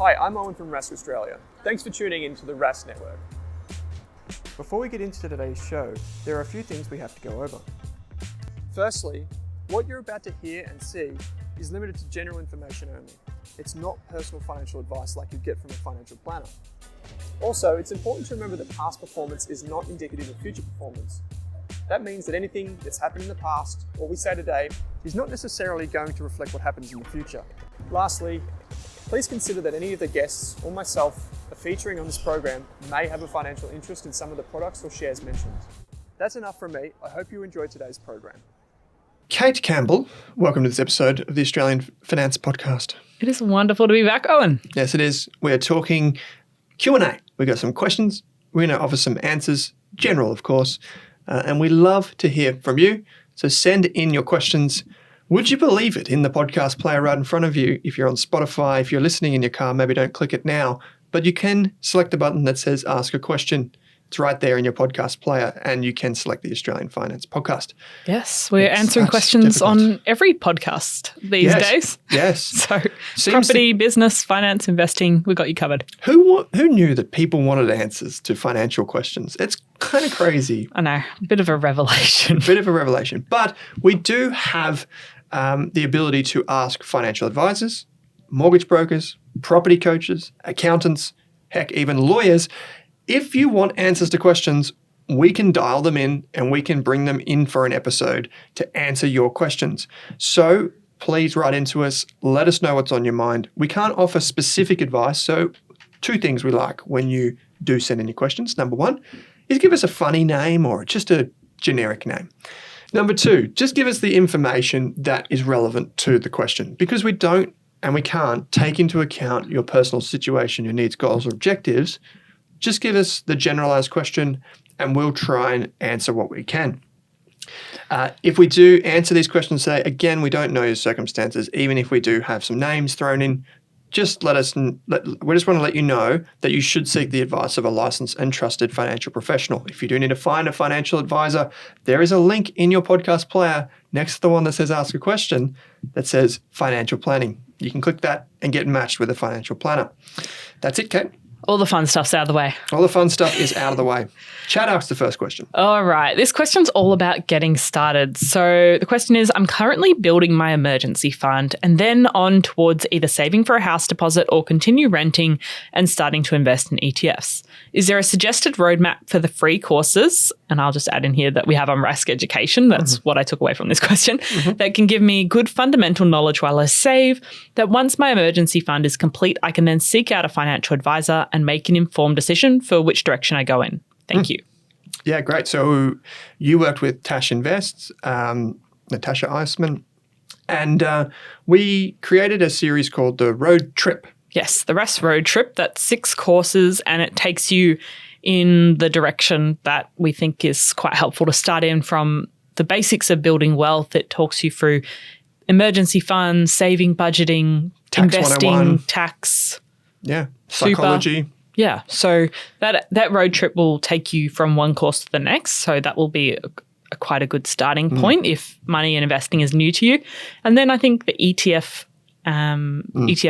Hi, I'm Owen from Rask Australia. Thanks for tuning in to the Rask Network. Before we get into today's show, there are a few things we have to go over. Firstly, what you're about to hear and see is limited to general information only. It's not personal financial advice like you get from a financial planner. Also, it's important to remember that past performance is not indicative of future performance. That means that anything that's happened in the past, or we say today, is not necessarily going to reflect what happens in the future. Lastly, please consider that any of the guests or myself are featuring on this program may have a financial interest in some of the products or shares mentioned. That's enough from me. I hope you enjoyed today's program. Kate Campbell, welcome to this episode of the Australian Finance Podcast. It is wonderful to be back, Owen. Yes, it is. We're talking Q&A. We've got some questions. We're going to offer some answers, general, of course, and we love to hear from you. So send in your questions. Would you believe it, in the podcast player right in front of you? If you're on Spotify, if you're listening in your car, maybe don't click it now, but you can select the button that says Ask a Question. It's right there in your podcast player, and you can select the Australian Finance Podcast. Yes, we're answering questions on every podcast these days. Yes. So property, business, finance, investing, we got you covered. Who knew that people wanted answers to financial questions? It's kind of crazy. I know, a bit of a revelation. But we do have the ability to ask financial advisors, mortgage brokers, property coaches, accountants, heck, even lawyers. If you want answers to questions, we can dial them in and we can bring them in for an episode to answer your questions. So please write into us. Let us know what's on your mind. We can't offer specific advice. So 2 things we like when you do send in your questions. Number 1 is give us a funny name or just a generic name. Number 2, just give us the information that is relevant to the question, because we don't and we can't take into account your personal situation, your needs, goals, or objectives. Just give us the generalized question and we'll try and answer what we can. If we do answer these questions today, again, we don't know your circumstances, even if we do have some names thrown in, just we just want to let you know that you should seek the advice of a licensed and trusted financial professional. If you do need to find a financial advisor, there is a link in your podcast player next to the one that says Ask a Question that says Financial Planning. You can click that and get matched with a financial planner. That's it, Kate. All the fun stuff's out of the way. All the fun stuff is out of the way. Chad asks the first question. All right. This question's all about getting started. So the question is, I'm currently building my emergency fund and then on towards either saving for a house deposit or continue renting and starting to invest in ETFs. Is there a suggested roadmap for the free courses? And I'll just add in here that we have on Rask Education. That's what I took away from this question. That can give me good fundamental knowledge while I save, that once my emergency fund is complete, I can then seek out a financial advisor and make an informed decision for which direction I go in. Thank you. Yeah, great. So you worked with Tash Invests, Natasha Eisman, and we created a series called The Road Trip. Yes, the Rask Road Trip. That's 6 courses and it takes you in the direction that we think is quite helpful to start in, from the basics of building wealth. It talks you through emergency funds, saving, budgeting, Tax investing, 101. Tax. Yeah, psychology. Super. Yeah, so that road trip will take you from one course to the next. So that will be quite a good starting point if money and investing is new to you. And then I think the ETF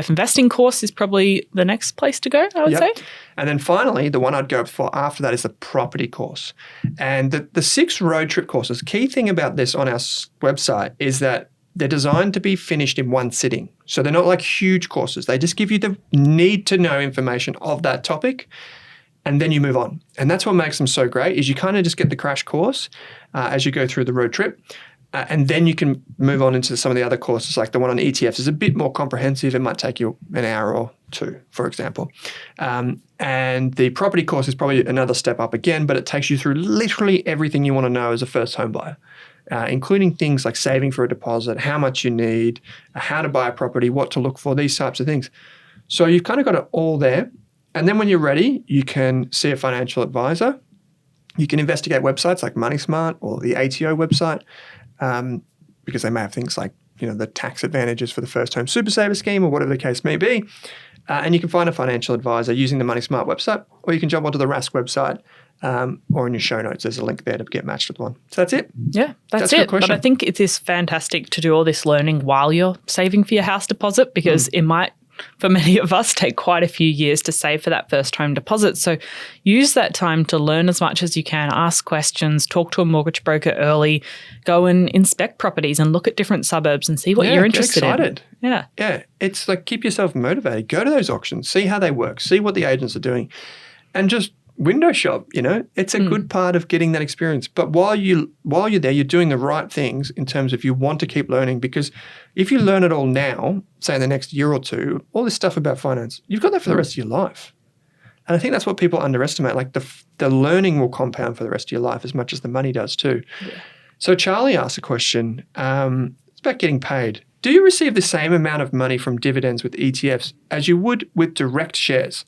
investing course is probably the next place to go, I would say. And then finally, the one I'd go for after that is the property course. And the 6 road trip courses, key thing about this on our website is that they're designed to be finished in one sitting. So they're not like huge courses. They just give you the need-to-know information of that topic, and then you move on. And that's what makes them so great, is you kind of just get the crash course as you go through the road trip, and then you can move on into some of the other courses, like the one on ETFs is a bit more comprehensive. It might take you an hour or 2, for example. And the property course is probably another step up again, but it takes you through literally everything you want to know as a first home buyer. Including things like saving for a deposit, how much you need, how to buy a property, what to look for, these types of things. So you've kind of got it all there. And then when you're ready, you can see a financial advisor. You can investigate websites like MoneySmart or the ATO website because they may have things like, the tax advantages for the first home super saver scheme or whatever the case may be. And you can find a financial advisor using the MoneySmart website, or you can jump onto the Rask website. Or in your show notes, there's a link there to get matched with one. So that's it. Yeah, that's it. But I think it is fantastic to do all this learning while you're saving for your house deposit, because it might for many of us take quite a few years to save for that first home deposit. So use that time to learn as much as you can, ask questions, talk to a mortgage broker early, go and inspect properties and look at different suburbs and see what you're interested get excited. in. Yeah. Yeah. It's like keep yourself motivated. Go to those auctions, see how they work, see what the agents are doing, and just window shop, it's a good part of getting that experience. But while you're there, you're doing the right things in terms of you want to keep learning, because if you learn it all now, say in the next year or two, all this stuff about finance, you've got that for the rest of your life. And I think that's what people underestimate. Like the learning will compound for the rest of your life as much as the money does too. Yeah. So Charlie asked a question. It's about getting paid. Do you receive the same amount of money from dividends with ETFs as you would with direct shares?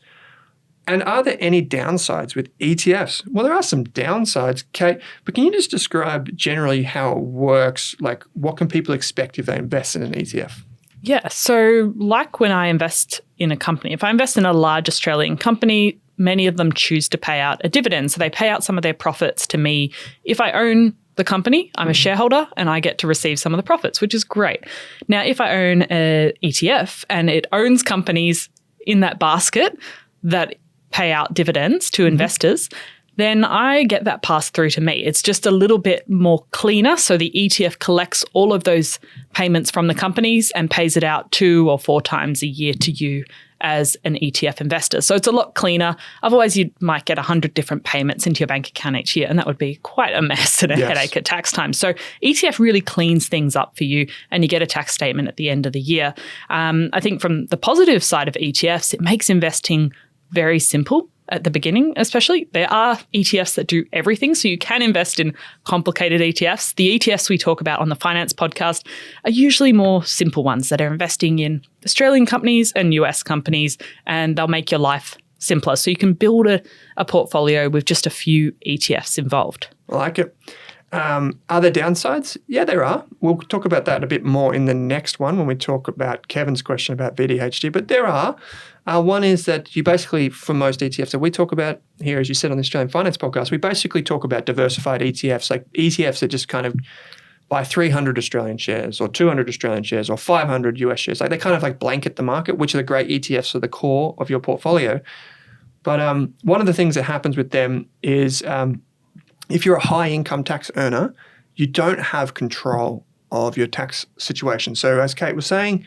And are there any downsides with ETFs? Well, there are some downsides, Kate, but can you just describe generally how it works? Like, what can people expect if they invest in an ETF? Yeah. So like when I invest in a company, if I invest in a large Australian company, many of them choose to pay out a dividend. So they pay out some of their profits to me. If I own the company, I'm a shareholder and I get to receive some of the profits, which is great. Now, if I own an ETF and it owns companies in that basket that pay out dividends to investors, then I get that passed through to me. It's just a little bit more cleaner. So the ETF collects all of those payments from the companies and pays it out 2 or 4 times a year to you as an ETF investor. So it's a lot cleaner. Otherwise, you might get 100 different payments into your bank account each year, and that would be quite a mess and a headache at tax time. So ETF really cleans things up for you, and you get a tax statement at the end of the year. I think from the positive side of ETFs, it makes investing very simple at the beginning, especially. There are ETFs that do everything, so you can invest in complicated ETFs. The ETFs we talk about on the Finance Podcast are usually more simple ones that are investing in Australian companies and US companies, and they'll make your life simpler. So you can build a portfolio with just a few ETFs involved. I like it. Are there downsides? Yeah, there are. We'll talk about that a bit more in the next one when we talk about Kevin's question about VDHG, but there are. One is that you basically, for most ETFs that we talk about here, as you said on the Australian Finance Podcast, we basically talk about diversified ETFs, like ETFs that just kind of buy 300 Australian shares or 200 Australian shares or 500 US shares. Like they kind of like blanket the market, which are the great ETFs for the core of your portfolio. But one of the things that happens with them is if you're a high income tax earner, you don't have control of your tax situation. So as Kate was saying,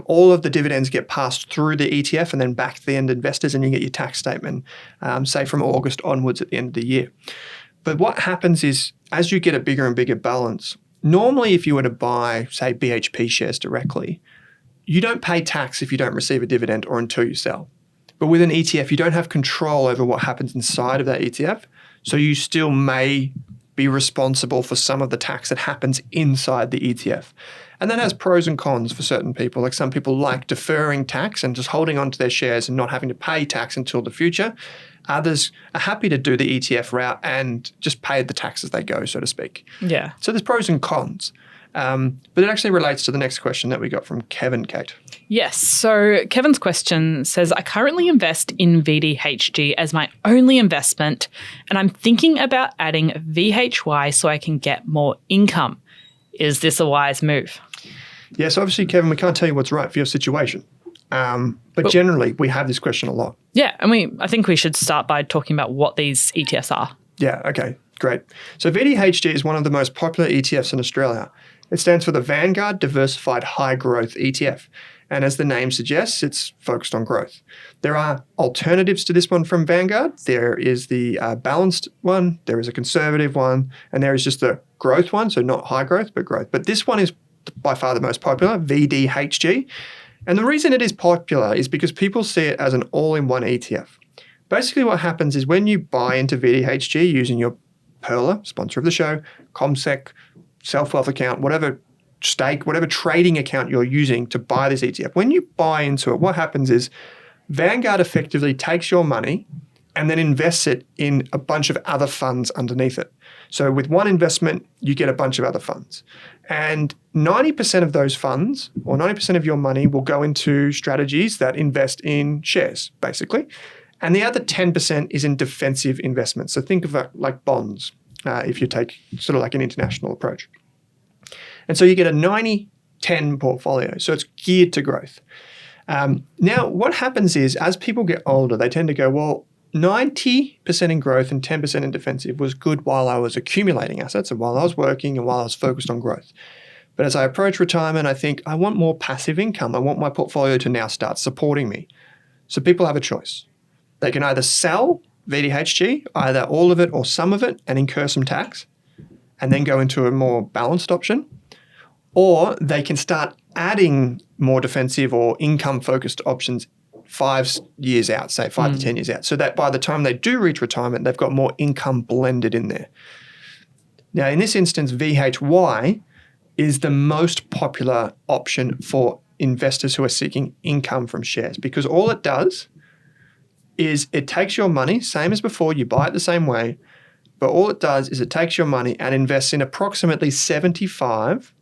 all of the dividends get passed through the ETF and then back to the end investors, and you get your tax statement, say from August onwards at the end of the year. But what happens is as you get a bigger and bigger balance, normally if you were to buy, say, BHP shares directly, you don't pay tax if you don't receive a dividend or until you sell. But with an ETF, you don't have control over what happens inside of that ETF. So you still may be responsible for some of the tax that happens inside the ETF. And that has pros and cons for certain people. Like some people like deferring tax and just holding on to their shares and not having to pay tax until the future. Others are happy to do the ETF route and just pay the tax as they go, so to speak. Yeah. So there's pros and cons. But it actually relates to the next question that we got from Kevin, Kate. Yes. So Kevin's question says, I currently invest in VDHG as my only investment, and I'm thinking about adding VHY so I can get more income. Is this a wise move? Yes, obviously, Kevin, we can't tell you what's right for your situation. But generally, we have this question a lot. Yeah. And I think we should start by talking about what these ETFs are. Yeah. Okay. Great. So VDHG is one of the most popular ETFs in Australia. It stands for the Vanguard Diversified High Growth ETF. And as the name suggests, it's focused on growth. There are alternatives to this one from Vanguard. There is the balanced one, there is a conservative one, and there is just the growth one, so not high growth, but growth. But this one is by far the most popular, VDHG. And the reason it is popular is because people see it as an all-in-one ETF. Basically what happens is when you buy into VDHG using your Perla, sponsor of the show, CommSec, self-wealth account, whatever stake, whatever trading account you're using to buy this ETF, when you buy into it, what happens is Vanguard effectively takes your money and then invests it in a bunch of other funds underneath it. So with one investment, you get a bunch of other funds. And 90% of those funds, or 90% of your money, will go into strategies that invest in shares, basically. And the other 10% is in defensive investments. So think of it like bonds, if you take sort of like an international approach. And so you get a 90-10 portfolio. So it's geared to growth. Now, what happens is as people get older, they tend to go, well, 90% in growth and 10% in defensive was good while I was accumulating assets and while I was working and while I was focused on growth. But as I approach retirement, I think I want more passive income. I want my portfolio to now start supporting me. So people have a choice. They can either sell VDHG, either all of it or some of it, and incur some tax, and then go into a more balanced option. Or they can start adding more defensive or income-focused options 5 years out, say 5 to 10 years out, so that by the time they do reach retirement, they've got more income blended in there. Now, in this instance, VHY is the most popular option for investors who are seeking income from shares, because all it does is it takes your money, same as before, you buy it the same way, but all it does is it takes your money and invests in approximately 75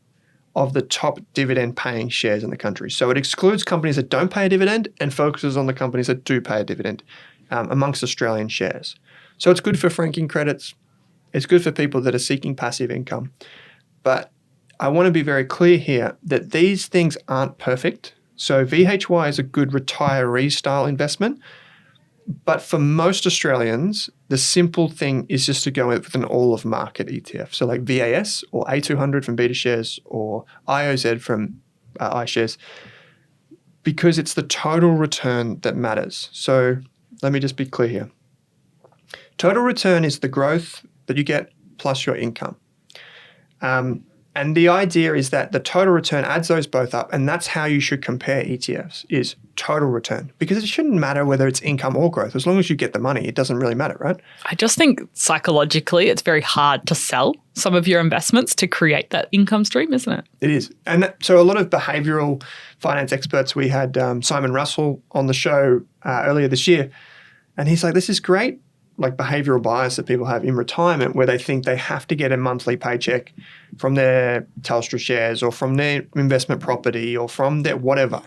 of the top dividend paying shares in the country. So it excludes companies that don't pay a dividend and focuses on the companies that do pay a dividend amongst Australian shares. So it's good for franking credits. It's good for people that are seeking passive income. But I want to be very clear here that these things aren't perfect. So VHY is a good retiree style investment. But for most Australians, the simple thing is just to go with an all-of-market ETF. So like VAS or A200 from BetaShares or IOZ from iShares, because it's the total return that matters. So let me just be clear here. Total return is the growth that you get plus your income. And the idea is that the total return adds those both up, and that's how you should compare ETFs, is total return. Because it shouldn't matter whether it's income or growth. As long as you get the money, it doesn't really matter, right? I just think psychologically it's very hard to sell some of your investments to create that income stream, isn't it? It is. And so a lot of behavioral finance experts, we had Simon Russell on the show earlier this year, and he's like, this is great, like behavioral bias that people have in retirement where they think they have to get a monthly paycheck from their Telstra shares or from their investment property or from their whatever.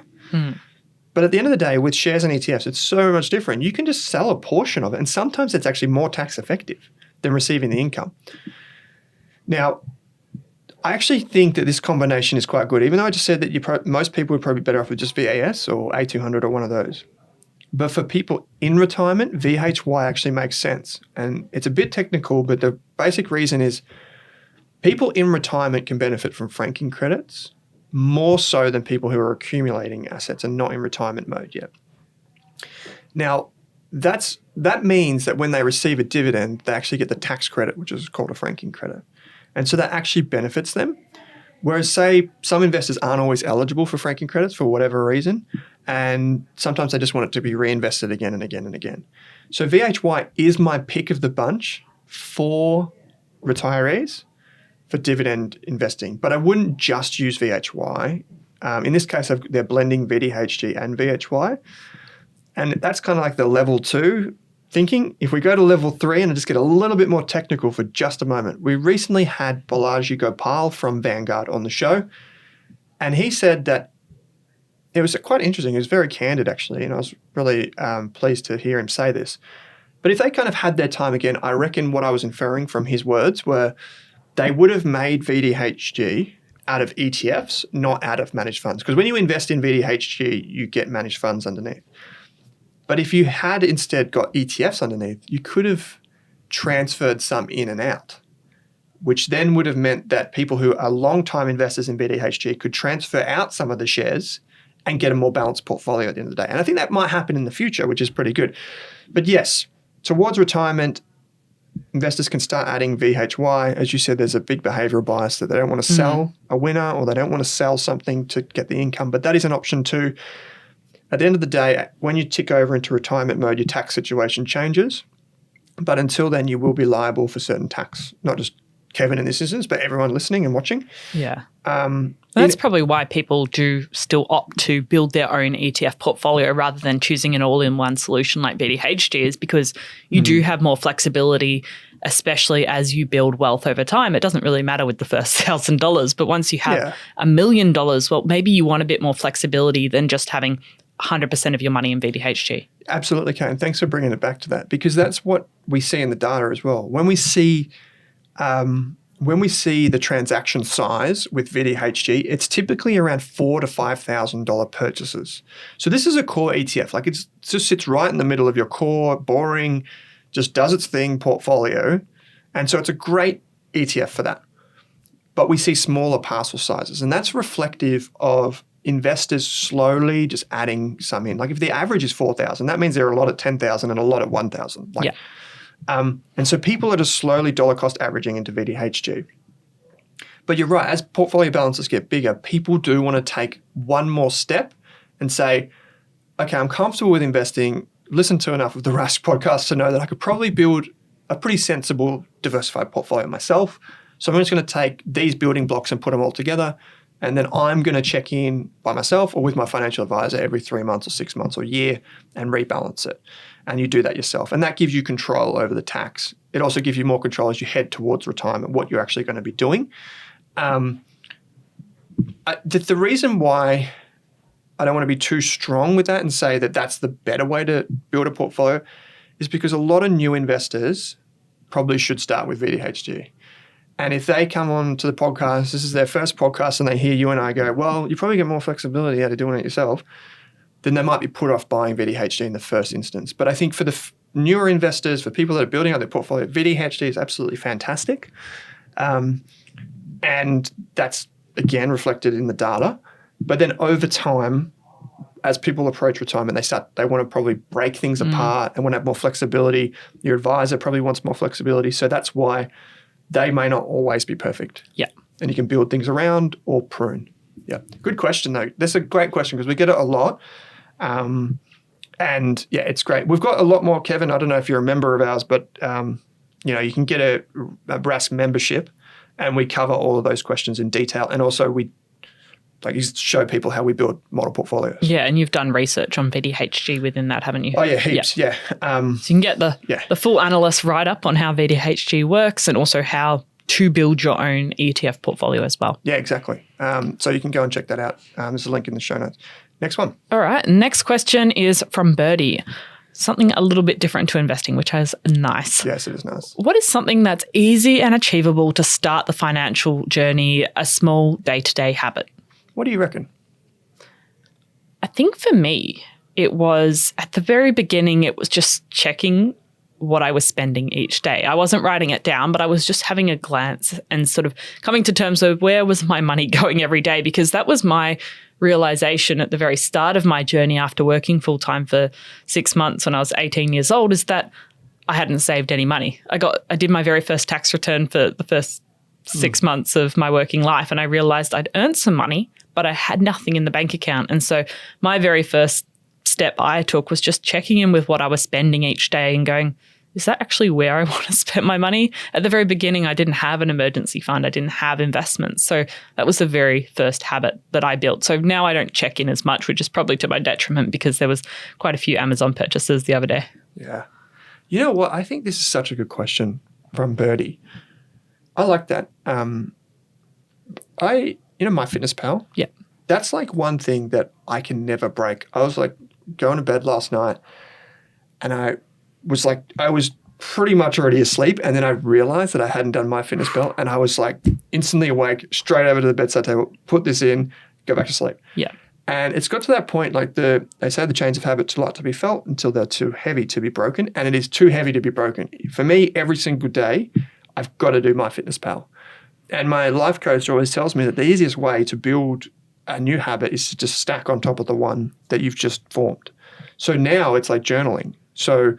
But at the end of the day, with shares and ETFs, it's so much different. You can just sell a portion of it, and sometimes it's actually more tax effective than receiving the income. Now, I actually think that this combination is quite good, even though I just said that most people would probably be better off with just VAS or A200 or one of those. But for people in retirement, VHY actually makes sense. And it's a bit technical, but the basic reason is people in retirement can benefit from franking credits more so than people who are accumulating assets and not in retirement mode yet. Now, that means that when they receive a dividend, they actually get the tax credit, which is called a franking credit. And so that actually benefits them. Whereas, say, some investors aren't always eligible for franking credits for whatever reason, and sometimes they just want it to be reinvested again and again and again. So VHY is my pick of the bunch for retirees for dividend investing, but I wouldn't just use VHY. In this case, they're blending VDHG and VHY, and that's kind of like the level 2 thinking. If we go to level 3 and just get a little bit more technical for just a moment, we recently had Balaji Gopal from Vanguard on the show, and he said that it was quite interesting. He was very candid, actually, and I was really pleased to hear him say this. But if they kind of had their time again, I reckon what I was inferring from his words were they would have made VDHG out of ETFs, not out of managed funds. Because when you invest in VDHG, you get managed funds underneath. But if you had instead got ETFs underneath, you could have transferred some in and out, which then would have meant that people who are long-time investors in VDHG could transfer out some of the shares and get a more balanced portfolio at the end of the day. And I think that might happen in the future, which is pretty good. But yes, towards retirement, investors can start adding VHY. As you said, there's a big behavioral bias that they don't want to sell a winner or they don't want to sell something to get the income, but that is an option too. At the end of the day, when you tick over into retirement mode, your tax situation changes. But until then, you will be liable for certain tax, not just Kevin in this instance, but everyone listening and watching. Yeah. That's probably why people do still opt to build their own ETF portfolio rather than choosing an all-in-one solution like BDHG, is because you do have more flexibility, especially as you build wealth over time. It doesn't really matter with the first $1,000, but once you have $1 million, well, maybe you want a bit more flexibility than just having 100% of your money in VDHG. Absolutely, Kane. Thanks for bringing it back to that, because that's what we see in the data as well. When we see when we see the transaction size with VDHG, it's typically around $4,000 to $5,000 purchases. So this is a core ETF. Like it just sits right in the middle of your core, boring, just does its thing portfolio. And so it's a great ETF for that. But we see smaller parcel sizes, and that's reflective of investors slowly just adding some in. Like if the average is 4,000, that means there are a lot at 10,000 and a lot at 1,000. Like, and so people are just slowly dollar cost averaging into VDHG. But you're right, as portfolio balances get bigger, people do want to take one more step and say, okay, I'm comfortable with investing, listen to enough of the Rask podcast to know that I could probably build a pretty sensible, diversified portfolio myself. So I'm just going to take these building blocks and put them all together. And then I'm going to check in by myself or with my financial advisor every 3 months or 6 months or a year and rebalance it. And you do that yourself. And that gives you control over the tax. It also gives you more control as you head towards retirement, what you're actually going to be doing. The reason why I don't want to be too strong with that and say that that's the better way to build a portfolio is because a lot of new investors probably should start with VDHG. And if they come on to the podcast, this is their first podcast, and they hear you and I go, well, you probably get more flexibility out of doing it yourself, then they might be put off buying VDHG in the first instance. But I think for the newer investors, for people that are building out their portfolio, VDHG is absolutely fantastic. And that's, again, reflected in the data. But then over time, as people approach retirement, they want to probably break things apart and want to have more flexibility. Your advisor probably wants more flexibility. So that's why they may not always be perfect. Yeah. And you can build things around or prune. Yeah. Good question, though. That's a great question because we get it a lot. And yeah, it's great. We've got a lot more, Kevin. I don't know if you're a member of ours, but you can get a Rask membership and we cover all of those questions in detail. And also we show people how we build model portfolios. Yeah, and you've done research on VDHG within that, haven't you? Oh, yeah, heaps, yeah. So you can get the full analyst write-up on how VDHG works and also how to build your own ETF portfolio as well. Yeah, exactly. So you can go and check that out. There's a link in the show notes. Next one. All right, next question is from Birdie. Something a little bit different to investing, which is nice. Yes, it is nice. What is something that's easy and achievable to start the financial journey, a small day-to-day habit? What do you reckon? I think for me, it was at the very beginning, it was just checking what I was spending each day. I wasn't writing it down, but I was just having a glance and sort of coming to terms with where was my money going every day, because that was my realization at the very start of my journey after working full-time for 6 months when I was 18 years old, is that I hadn't saved any money. I did my very first tax return for the first 6 months of my working life, and I realized I'd earned some money, but I had nothing in the bank account. And so my very first step I took was just checking in with what I was spending each day and going, is that actually where I want to spend my money? At the very beginning, I didn't have an emergency fund. I didn't have investments. So that was the very first habit that I built. So now I don't check in as much, which is probably to my detriment because there was quite a few Amazon purchases the other day. Yeah. You know what? I think this is such a good question from Birdie. I like that. MyFitnessPal. Yeah. That's like one thing that I can never break. I was like going to bed last night and I was pretty much already asleep, and then I realized that I hadn't done MyFitnessPal, and I was like instantly awake, straight over to the bedside table, put this in, go back to sleep. Yeah. And it's got to that point, like they say the chains of habit too light to be felt until they're too heavy to be broken, and it is too heavy to be broken. For me, every single day, I've got to do MyFitnessPal. And my life coach always tells me that the easiest way to build a new habit is to just stack on top of the one that you've just formed. So now it's like journaling. So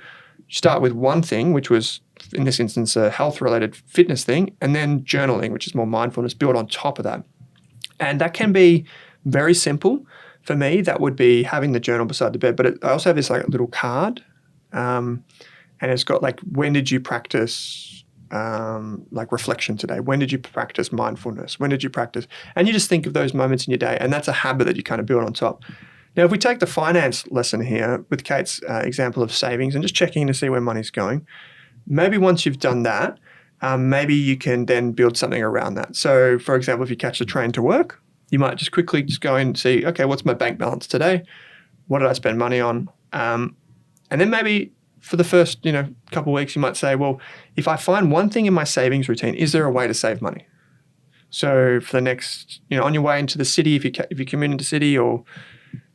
you start with one thing, which was, in this instance, a health-related fitness thing, and then journaling, which is more mindfulness, built on top of that. And that can be very simple. For me, that would be having the journal beside the bed. But I also have this like little card, and it's got like, when did you practice like reflection today? When did you practice mindfulness? When did you practice? And you just think of those moments in your day, and that's a habit that you kind of build on top. Now, if we take the finance lesson here with Kate's example of savings and just checking to see where money's going, maybe once you've done that, maybe you can then build something around that. So, for example, if you catch the train to work, you might just quickly just go and see, okay, what's my bank balance today? What did I spend money on? And then maybe for the first, couple of weeks, you might say, well, if I find one thing in my savings routine, is there a way to save money? So for the next, on your way into the city, if you commute into the city, or,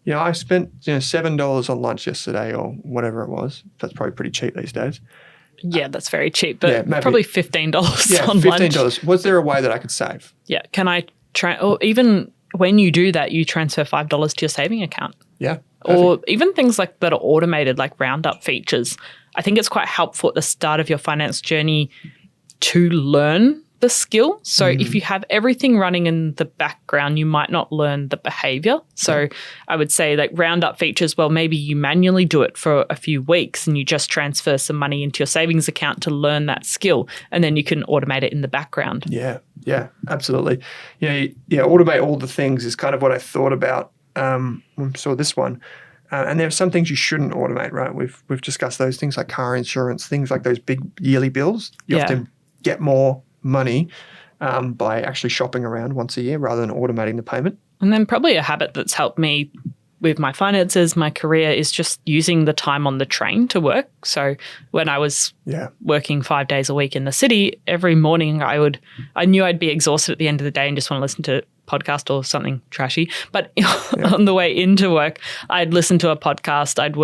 I spent, $7 on lunch yesterday or whatever it was. That's probably pretty cheap these days. Yeah, that's very cheap, but maybe. Probably $15 on $15. lunch. Was there a way that I could save? Yeah. Can I or even when you do that, you transfer $5 to your saving account. Yeah. Or even things like that are automated, like roundup features. I think it's quite helpful at the start of your finance journey to learn the skill. So if you have everything running in the background, you might not learn the behavior. So I would say like roundup features, well, maybe you manually do it for a few weeks and you just transfer some money into your savings account to learn that skill. And then you can automate it in the background. Yeah, absolutely. Automate all the things is kind of what I thought about when I saw this one. And there are some things you shouldn't automate, right? We've discussed those things like car insurance, things like those big yearly bills. You have to get more money by actually shopping around once a year rather than automating the payment. And then probably a habit that's helped me with my finances, my career, is just using the time on the train to work. So when I was working 5 days a week in the city, every morning I knew I'd be exhausted at the end of the day and just want to listen to a podcast or something trashy. But on the way into work, I'd listen to a podcast, I'd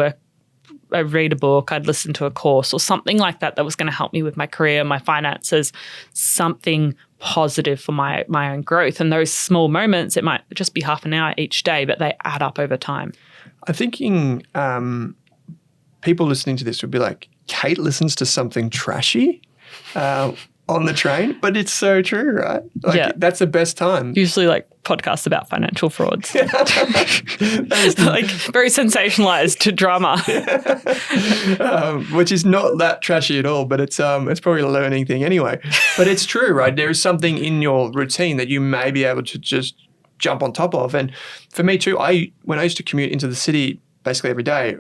read a book, I'd listen to a course or something like that was going to help me with my career, my finances, something positive for my own growth. And those small moments, it might just be half an hour each day, but they add up over time. I'm thinking people listening to this would be like, Kate listens to something trashy on the train, but it's so true, right? That's the best time. Usually like podcasts about financial frauds. Like very sensationalized to drama. Which is not that trashy at all, but it's probably a learning thing anyway. But it's true, right? There is something in your routine that you may be able to just jump on top of. And for me too, when I used to commute into the city basically every day,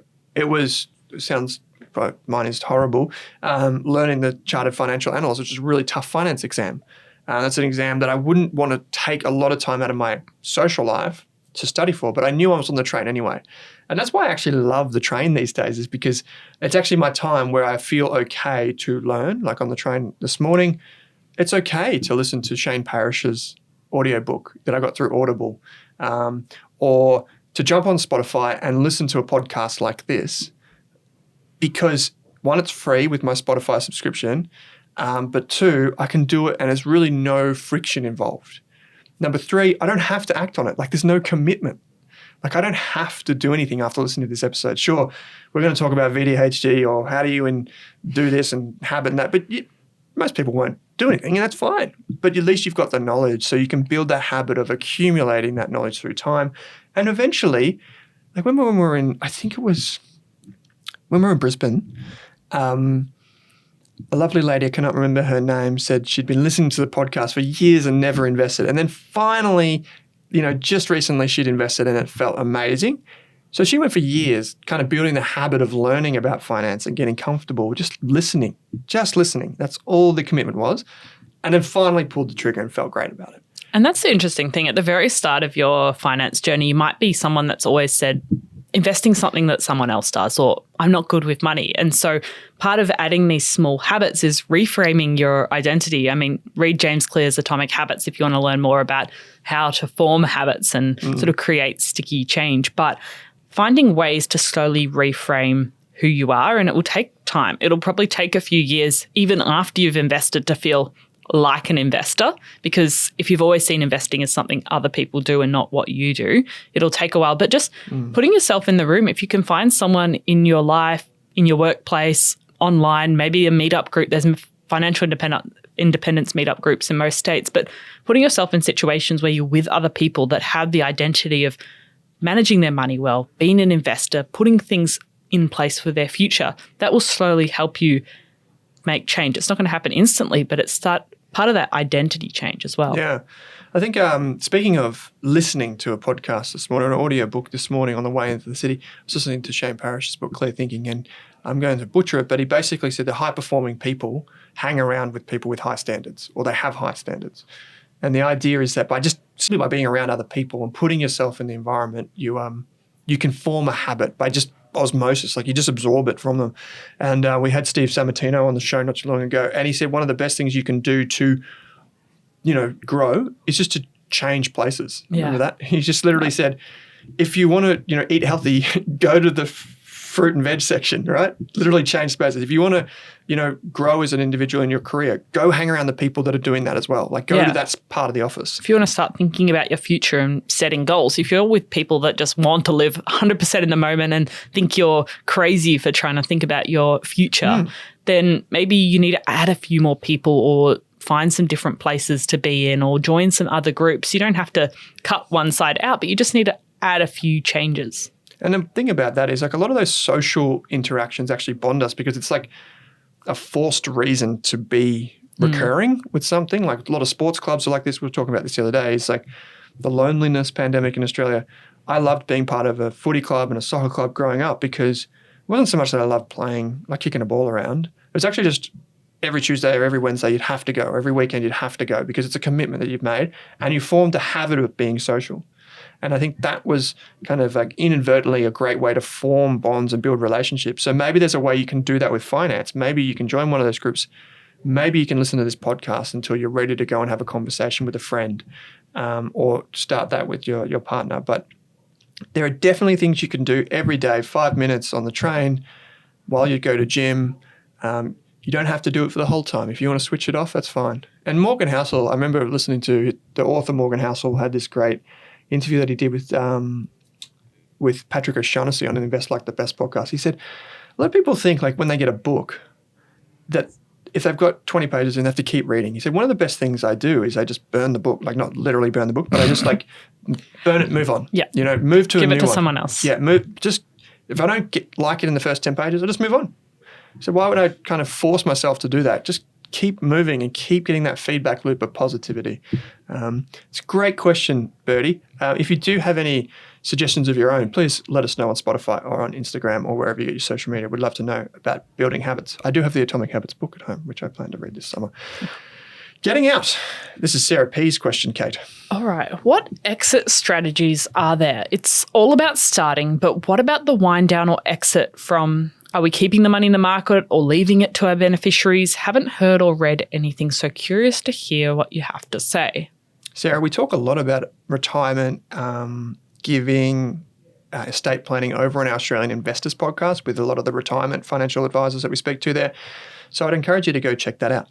mine is horrible, learning the Chartered Financial Analyst, which is a really tough finance exam. That's an exam that I wouldn't want to take a lot of time out of my social life to study for, but I knew I was on the train anyway. And that's why I actually love the train these days, is because it's actually my time where I feel okay to learn. Like on the train this morning, it's okay to listen to Shane Parrish's audiobook that I got through Audible, or to jump on Spotify and listen to a podcast like this. Because one, it's free with my Spotify subscription, but two, I can do it and there's really no friction involved. Number three, I don't have to act on it. Like there's no commitment. Like I don't have to do anything after listening to this episode. Sure, we're going to talk about VDHG or how do you do this and habit and that, but most people won't do anything and that's fine. But at least you've got the knowledge, so you can build that habit of accumulating that knowledge through time. And eventually, like when we were in Brisbane, a lovely lady, I cannot remember her name, said she'd been listening to the podcast for years and never invested. And then finally, just recently she'd invested and it felt amazing. So she went for years kind of building the habit of learning about finance and getting comfortable, just listening. That's all the commitment was. And then finally pulled the trigger and felt great about it. And that's the interesting thing. At the very start of your finance journey, you might be someone that's always said, investing something that someone else does, or I'm not good with money. And so part of adding these small habits is reframing your identity. I mean, read James Clear's Atomic Habits if you want to learn more about how to form habits and sort of create sticky change. But finding ways to slowly reframe who you are, and it will take time. It'll probably take a few years, even after you've invested, to feel like an investor, because if you've always seen investing as something other people do and not what you do, it'll take a while. But just putting yourself in the room, if you can find someone in your life, in your workplace, online, maybe a meetup group, there's financial independence meetup groups in most states, but putting yourself in situations where you're with other people that have the identity of managing their money well, being an investor, putting things in place for their future, that will slowly help you make change. It's not going to happen instantly, but it's part of that identity change as well. Yeah. I think speaking of listening to a podcast this morning, an audio book this morning on the way into the city, I was listening to Shane Parrish's book, Clear Thinking, and I'm going to butcher it, but he basically said the high-performing people hang around with people with high standards, or they have high standards. And the idea is that simply by being around other people and putting yourself in the environment, you can form a habit by just osmosis, like you just absorb it from them. And we had Steve Sammartino on the show not too long ago, and he said one of the best things you can do to, grow is just to change places. Remember that? He just literally said, if you want to, eat healthy, go to the fruit and veg section, right? Literally change spaces. If you want to, grow as an individual in your career, go hang around the people that are doing that as well. Like go to that part of the office. If you want to start thinking about your future and setting goals, if you're with people that just want to live 100% in the moment and think you're crazy for trying to think about your future, then maybe you need to add a few more people or find some different places to be in or join some other groups. You don't have to cut one side out, but you just need to add a few changes. And the thing about that is like a lot of those social interactions actually bond us because it's like a forced reason to be recurring with something. Like a lot of sports clubs are like this. We were talking about this the other day. It's like the loneliness pandemic in Australia. I loved being part of a footy club and a soccer club growing up because it wasn't so much that I loved playing, like kicking a ball around. It was actually just every Tuesday or every Wednesday you'd have to go, or every weekend you'd have to go because it's a commitment that you've made and you formed a habit of being social. And I think that was kind of like inadvertently a great way to form bonds and build relationships. So maybe there's a way you can do that with finance. Maybe you can join one of those groups. Maybe you can listen to this podcast until you're ready to go and have a conversation with a friend or start that with your partner. But there are definitely things you can do every day, 5 minutes on the train while you go to gym. You don't have to do it for the whole time. If you want to switch it off, that's fine. And Morgan Housel, I remember listening to the author Morgan Housel had this great interview that he did with Patrick O'Shaughnessy on an Invest Like the Best podcast. He said, a lot of people think like when they get a book that if they've got 20 pages and they have to keep reading. He said, one of the best things I do is I just burn the book, like not literally burn the book, but I just like burn it, move on. Yeah. Move to a new one. Give it to someone else. Yeah, just if I don't like it in the first 10 pages, I just move on. So why would I kind of force myself to do that? Just keep moving and keep getting that feedback loop of positivity. It's a great question, Bertie. If you do have any suggestions of your own, please let us know on Spotify or on Instagram or wherever you get your social media. We'd love to know about building habits. I do have the Atomic Habits book at home, which I plan to read this summer. Getting out. This is Sarah P's question, Kate. All right. What exit strategies are there? It's all about starting, but what about the wind down or exit from... Are we keeping the money in the market or leaving it to our beneficiaries? Haven't heard or read anything, so curious to hear what you have to say. Sarah, we talk a lot about retirement, giving, estate planning over on our Australian Investors podcast with a lot of the retirement financial advisors that we speak to there. So I'd encourage you to go check that out.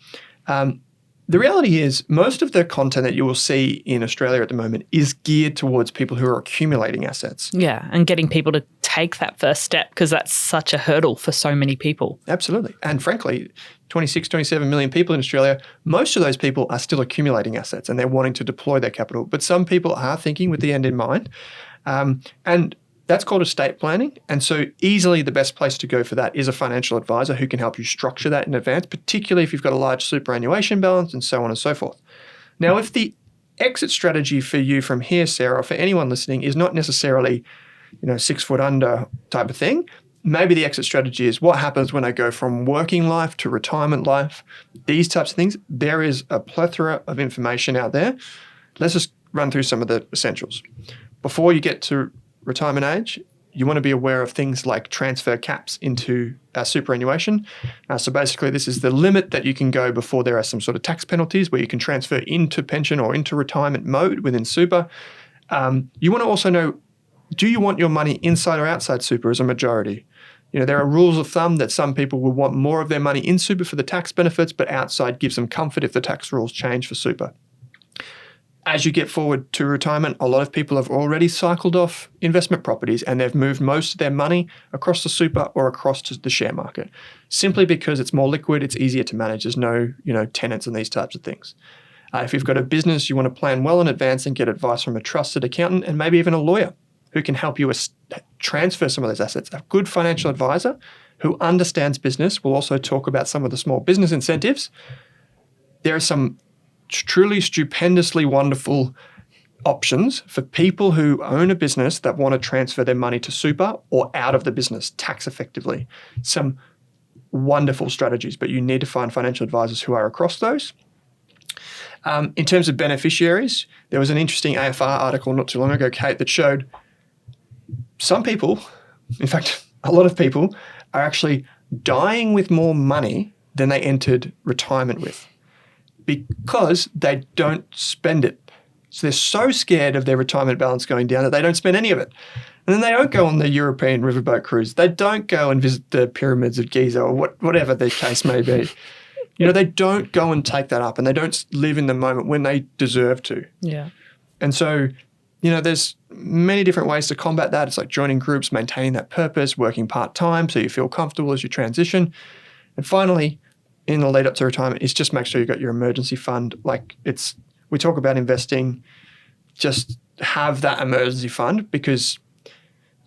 The reality is most of the content that you will see in Australia at the moment is geared towards people who are accumulating assets. Yeah, and getting people to take that first step because that's such a hurdle for so many people. Absolutely. And frankly, 26, 27 million people in Australia, most of those people are still accumulating assets and they're wanting to deploy their capital. But some people are thinking with the end in mind. And that's called estate planning. And so easily the best place to go for that is a financial advisor who can help you structure that in advance, particularly if you've got a large superannuation balance and so on and so forth. Now, if the exit strategy for you from here, Sarah, or for anyone listening is not necessarily, 6 foot under type of thing, maybe the exit strategy is what happens when I go from working life to retirement life, these types of things. There is a plethora of information out there. Let's just run through some of the essentials. Before you get to retirement age, you want to be aware of things like transfer caps into superannuation. So basically, this is the limit that you can go before there are some sort of tax penalties where you can transfer into pension or into retirement mode within super. You want to also know, do you want your money inside or outside super as a majority? There are rules of thumb that some people will want more of their money in super for the tax benefits, but outside gives them comfort if the tax rules change for super. As you get forward to retirement, a lot of people have already cycled off investment properties and they've moved most of their money across the super or across to the share market, simply because it's more liquid, it's easier to manage. There's no, tenants and these types of things. If you've got a business, you want to plan well in advance and get advice from a trusted accountant and maybe even a lawyer who can help you transfer some of those assets. A good financial advisor who understands business will also talk about some of the small business incentives. There are some truly stupendously wonderful options for people who own a business that want to transfer their money to super or out of the business tax effectively. Some wonderful strategies, but you need to find financial advisors who are across those. In terms of beneficiaries, there was an interesting AFR article not too long ago, Kate, that showed some people, in fact, a lot of people are actually dying with more money than they entered retirement with because they don't spend it. So they're so scared of their retirement balance going down that they don't spend any of it. And then they don't go on the European riverboat cruise. They don't go and visit the pyramids of Giza or whatever the case may be. They don't go and take that up, and they don't live in the moment when they deserve to. Yeah. And so, there's many different ways to combat that. It's like joining groups, maintaining that purpose, working part-time so you feel comfortable as you transition. And finally, in the lead up to retirement, is just make sure you've got your emergency fund. We talk about investing, just have that emergency fund, because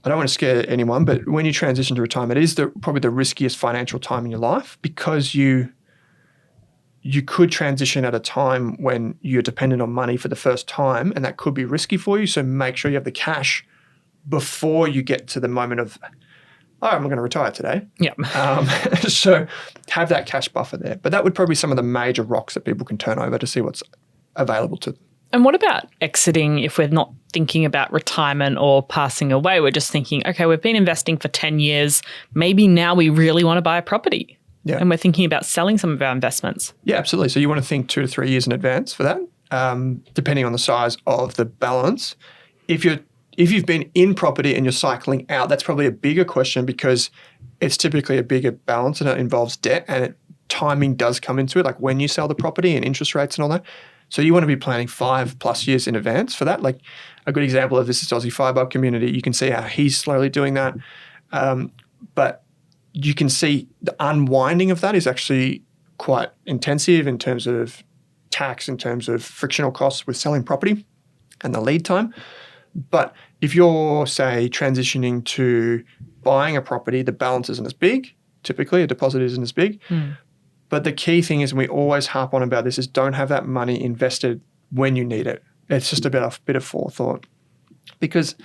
I don't want to scare anyone, but when you transition to retirement, it is probably the riskiest financial time in your life, because you could transition at a time when you're dependent on money for the first time, and that could be risky for you. So make sure you have the cash before you get to the moment of, I'm going to retire today. Yeah. So have that cash buffer there. But that would probably be some of the major rocks that people can turn over to see what's available to them. And what about exiting if we're not thinking about retirement or passing away? We're just thinking, okay, we've been investing for 10 years. Maybe now we really want to buy a property. Yeah. And we're thinking about selling some of our investments. Yeah, absolutely. So you want to think 2 to 3 years in advance for that, depending on the size of the balance. If you've been in property and you're cycling out, that's probably a bigger question, because it's typically a bigger balance and it involves debt, and timing does come into it, like when you sell the property and interest rates and all that. So you want to be planning 5+ years in advance for that. Like a good example of this is Aussie Firebug community. You can see how he's slowly doing that. But you can see the unwinding of that is actually quite intensive in terms of tax, in terms of frictional costs with selling property and the lead time. But if you're, say, transitioning to buying a property, the balance isn't as big. Typically, a deposit isn't as big. But the key thing is, and we always harp on about this, is don't have that money invested when you need it. It's just about a bit of forethought. Because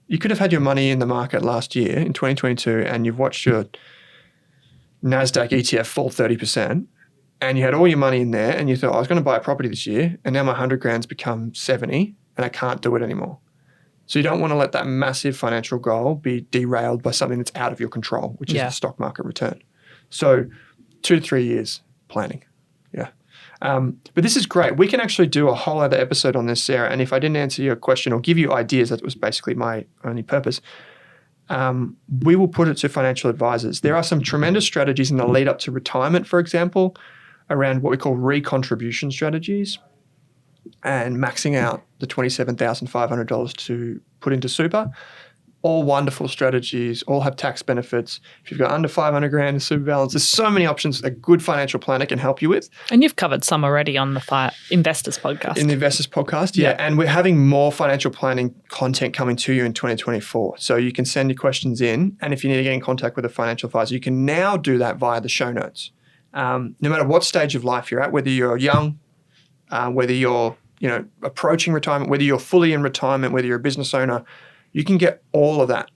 you could have had your money in the market last year in 2022 and you've watched your NASDAQ ETF fall 30%, and you had all your money in there and you thought, I was going to buy a property this year, and now my 100 grand's become 70 and I can't do it anymore. So you don't want to let that massive financial goal be derailed by something that's out of your control, which is the stock market return. So 2 to 3 years planning. Yeah. But this is great. We can actually do a whole other episode on this, Sarah. And if I didn't answer your question or give you ideas, that was basically my only purpose. We will put it to financial advisors. There are some tremendous strategies in the lead up to retirement, for example, around what we call recontribution strategies and maxing out the $27,500 to put into super. All wonderful strategies, all have tax benefits. If you've got under 500 grand in super balance, there's so many options a good financial planner can help you with. And you've covered some already on the Investors podcast. In the Investors podcast, yeah. And we're having more financial planning content coming to you in 2024. So you can send your questions in. And if you need to get in contact with a financial advisor, you can now do that via the show notes. No matter what stage of life you're at, whether you're young, whether you're approaching retirement, whether you're fully in retirement, whether you're a business owner, you can get all of that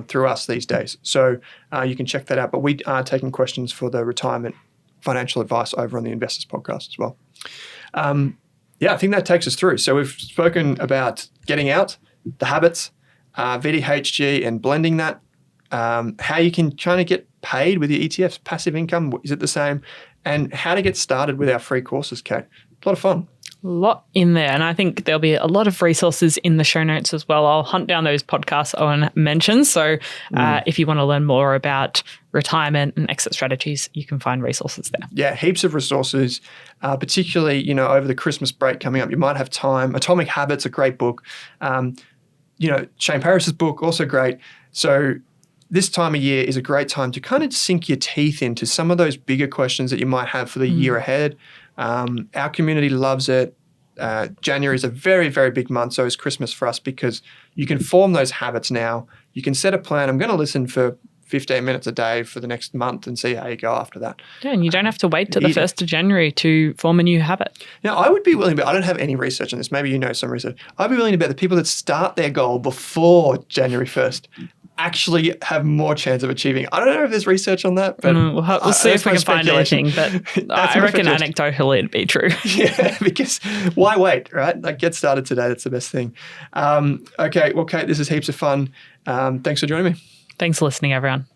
through us these days. So you can check that out. But we are taking questions for the retirement financial advice over on the Investors podcast as well. I think that takes us through. So we've spoken about getting out, the habits, VDHG and blending that, how you can try to get paid with your ETFs, passive income, is it the same? And how to get started with our free courses, Kate. A lot of fun. A lot in there. And I think there'll be a lot of resources in the show notes as well. I'll hunt down those podcasts Owen mentioned. So if you want to learn more about retirement and exit strategies, you can find resources there. Yeah, heaps of resources, particularly, over the Christmas break coming up. You might have time. Atomic Habits, a great book. Shane Parris's book, also great. So this time of year is a great time to kind of sink your teeth into some of those bigger questions that you might have for the year ahead. Our community loves it. January is a very, very big month. So is Christmas for us, because you can form those habits now. You can set a plan. I'm going to listen for 15 minutes a day for the next month and see how you go after that. Yeah, and you don't have to wait till the 1st of January to form a new habit. Now, I would be willing, but I don't have any research on this. Maybe you know some research. I'd be willing to bet that people that start their goal before January 1st actually have more chance of achieving. I don't know if there's research on that, but we'll see if we can find anything. But I reckon anecdotally it'd be true. Yeah, because why wait, right? Like, get started today. That's the best thing. Okay, well, Kate, this is heaps of fun. Thanks for joining me. Thanks for listening, everyone.